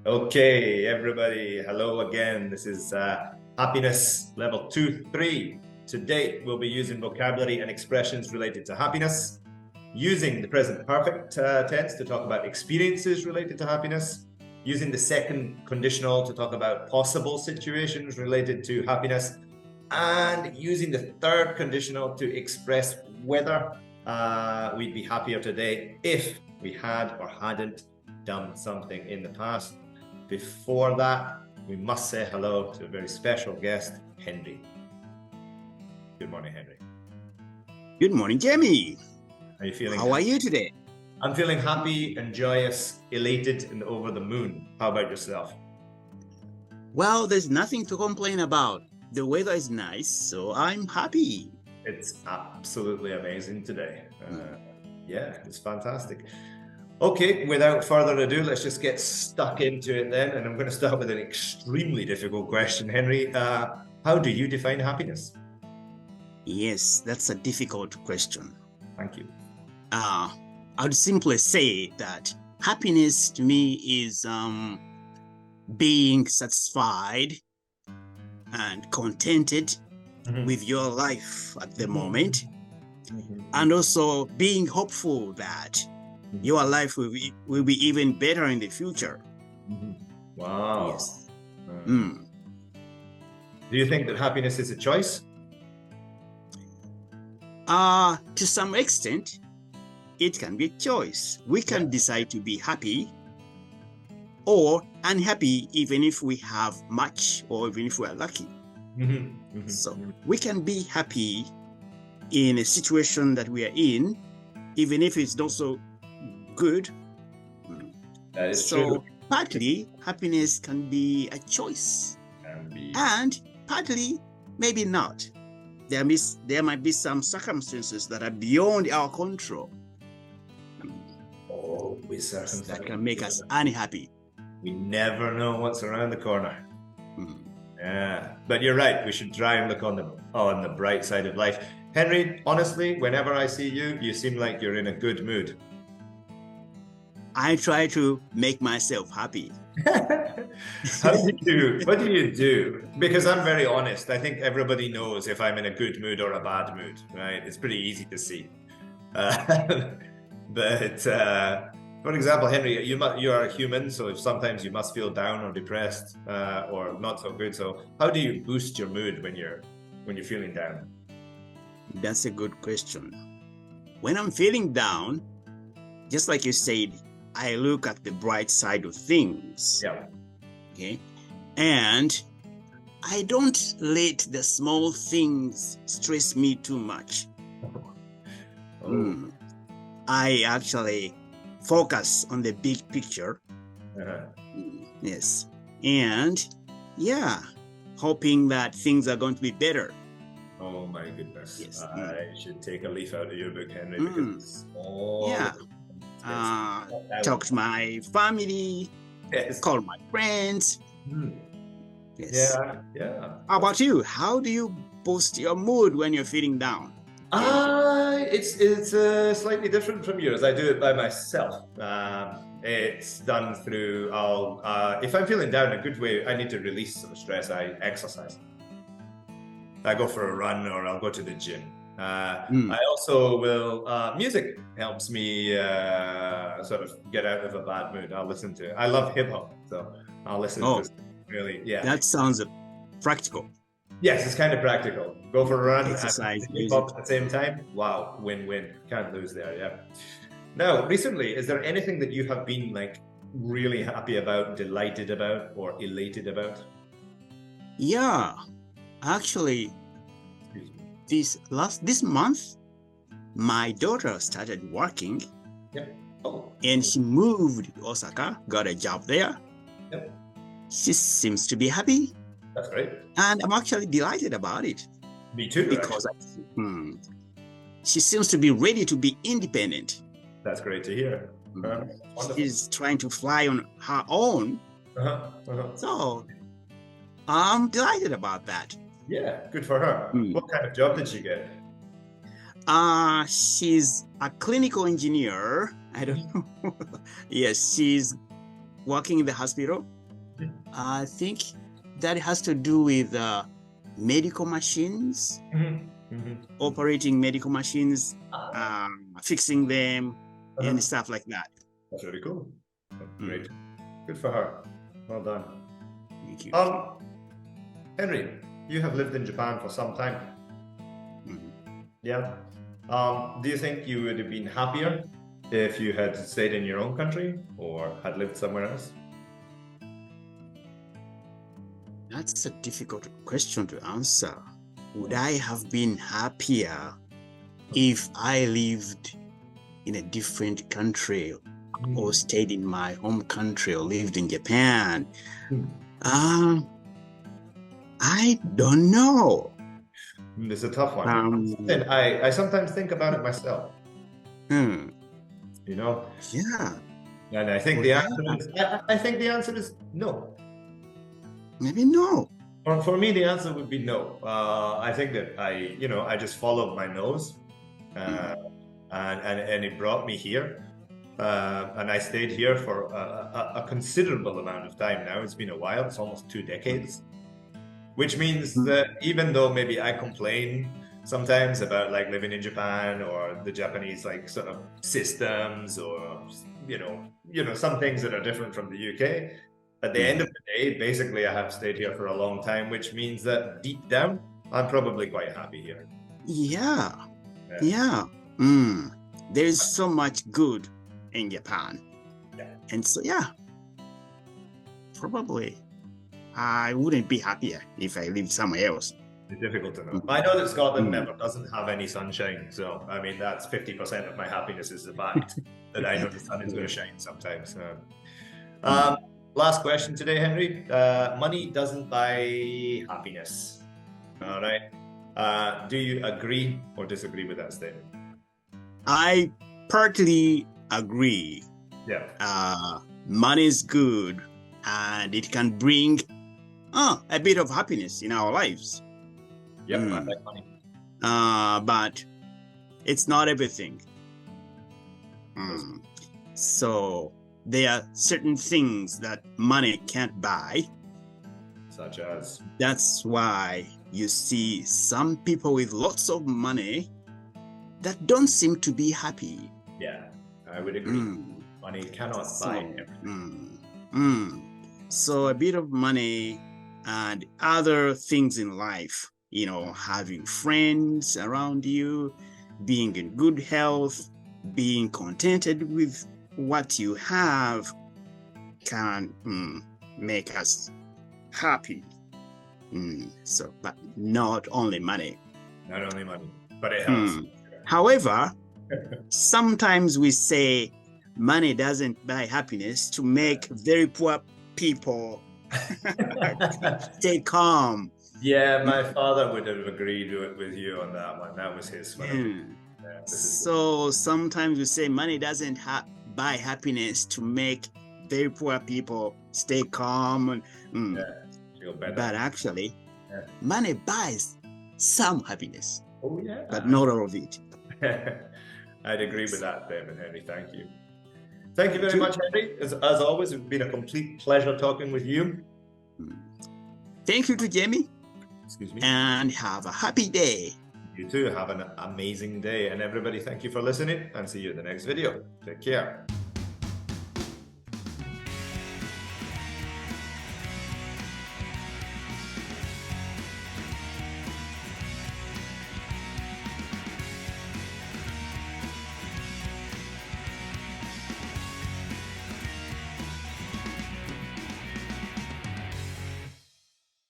Okay, everybody, hello again. This is happiness level 2, 3. Today, we'll be using vocabulary and expressions related to happiness, using the present perfect tense to talk about experiences related to happiness, using the second conditional to talk about possible situations related to happiness, and using the third conditional to express whether we'd be happier today if we had or hadn't done something in the past. Before that, we must say hello to a very special guest, Henry. Good morning, Henry. Good morning, Jamie. Are you feeling? How are you today? I'm feeling happy and joyous, elated, and over the moon. How about yourself? Well, there's nothing to complain about. The weather is nice, so I'm happy. It's absolutely amazing today. Yeah, it's fantastic. Okay, without further ado, let's just get stuck into it then. And I'm going to start with an extremely difficult question, Henry. How do you define happiness? Yes, that's a difficult question. Thank you. I would simply say that happiness to me is being satisfied and contented with your life at the moment, and also being hopeful that your life will be even better in the future. Wow. Yes. Do you think that happiness is a choice? To some extent, it can be a choice. We can decide to be happy or unhappy even if we have much or even if we are lucky. So we can be happy in a situation that we are in, even if it's not so good. That is true. Partly happiness can be a choice, and partly maybe not. There might be some circumstances that are beyond our control. That can make us unhappy. We never know what's around the corner. Yeah, but you're right. We should try and look on the bright side of life. Henry, honestly, whenever I see you, you seem like you're in a good mood. I try to make myself happy. What do you do? Because I'm very honest. I think everybody knows if I'm in a good mood or a bad mood, right? It's pretty easy to see. But for example, Henry, you are a human, so sometimes you must feel down or depressed or not so good. So how do you boost your mood when you're feeling down? That's a good question. When I'm feeling down, just like you said, I look at the bright side of things. Yeah. Okay. And I don't let the small things stress me too much. I actually focus on the big picture. Yes. And hoping that things are going to be better. Oh my goodness. Yes. I should take a leaf out of your book, Henry, because it's all talk to my family, call my friends. Yes. Yeah. How about you? How do you boost your mood when you're feeling down? It's slightly different from yours. I do it by myself. It's done through, if I'm feeling down, a good way, I need to release some stress, I exercise. I go for a run or I'll go to the gym. I also will, music helps me sort of get out of a bad mood. I love hip hop, so I'll listen to really, That sounds practical. Yes, it's kind of practical. Go for a run, exercise, and hip hop at the same time. Wow, win-win. Can't lose there, yeah. Now, recently, is there anything that you have been like really happy about, delighted about, or elated about? Yeah, actually, this month, my daughter started working. Yep. And she moved to Osaka, got a job there. Yep. She seems to be happy. That's great. And I'm actually delighted about it. Me too. Because she seems to be ready to be independent. That's great to hear. She's trying to fly on her own. So I'm delighted about that. Yeah, good for her. What kind of job did she get? She's a clinical engineer. I don't know. Yes, she's working in the hospital. I think that has to do with medical machines, operating medical machines, fixing them, and stuff like that. That's really cool. Great. Good for her. Well done. Thank you. Henry, you have lived in Japan for some time. Yeah. Do you think you would have been happier if you had stayed in your own country or had lived somewhere else? That's a difficult question to answer. Would I have been happier if I lived in a different country or stayed in my home country or lived in Japan? I don't know. It's a tough one. And I sometimes think about it myself. You know? Yeah. And I think the answer is no. Maybe no. For me, the answer would be no. I think that I just followed my nose, and it brought me here, and I stayed here for a considerable amount of time now. It's been a while. It's almost 2 decades, which means that even though maybe I complain sometimes about like living in Japan or the Japanese like sort of systems or some things that are different from the UK. At the end of the day, basically, I have stayed here for a long time, which means that deep down, I'm probably quite happy here. Yeah. There's so much good in Japan. Yeah. And so, probably I wouldn't be happier if I lived somewhere else. It's difficult to know. I know that Scotland never doesn't have any sunshine. So, I mean, that's 50% of my happiness is the fact that I know the sun is going to shine sometimes. Last question today, Henry. Money doesn't buy happiness. All right. Do you agree or disagree with that statement? I partly agree. Yeah. Money is good and it can bring a bit of happiness in our lives. Yeah, I like money. But it's not everything. So there are certain things that money can't buy. Such as? That's why you see some people with lots of money that don't seem to be happy. Yeah, I would agree. Money cannot buy everything. So a bit of money and other things in life, having friends around you, being in good health, being contented with what you have can make us happy. But not only money. Not only money, but it helps. However, sometimes we say money doesn't buy happiness to make very poor people stay calm. Yeah, my father would have agreed with you on that one. That was his one. So sometimes we say money doesn't buy happiness to make very poor people stay calm. Feel better. But actually, money buys some happiness. Oh, yeah. But not all of it. I'd agree with that statement, Henry. Thank you. Thank you very much, Henry. As always, it's been a complete pleasure talking with you. Thank you to Jamie. Excuse me. And have a happy day. You too. Have an amazing day. And everybody, thank you for listening and see you in the next video. Take care.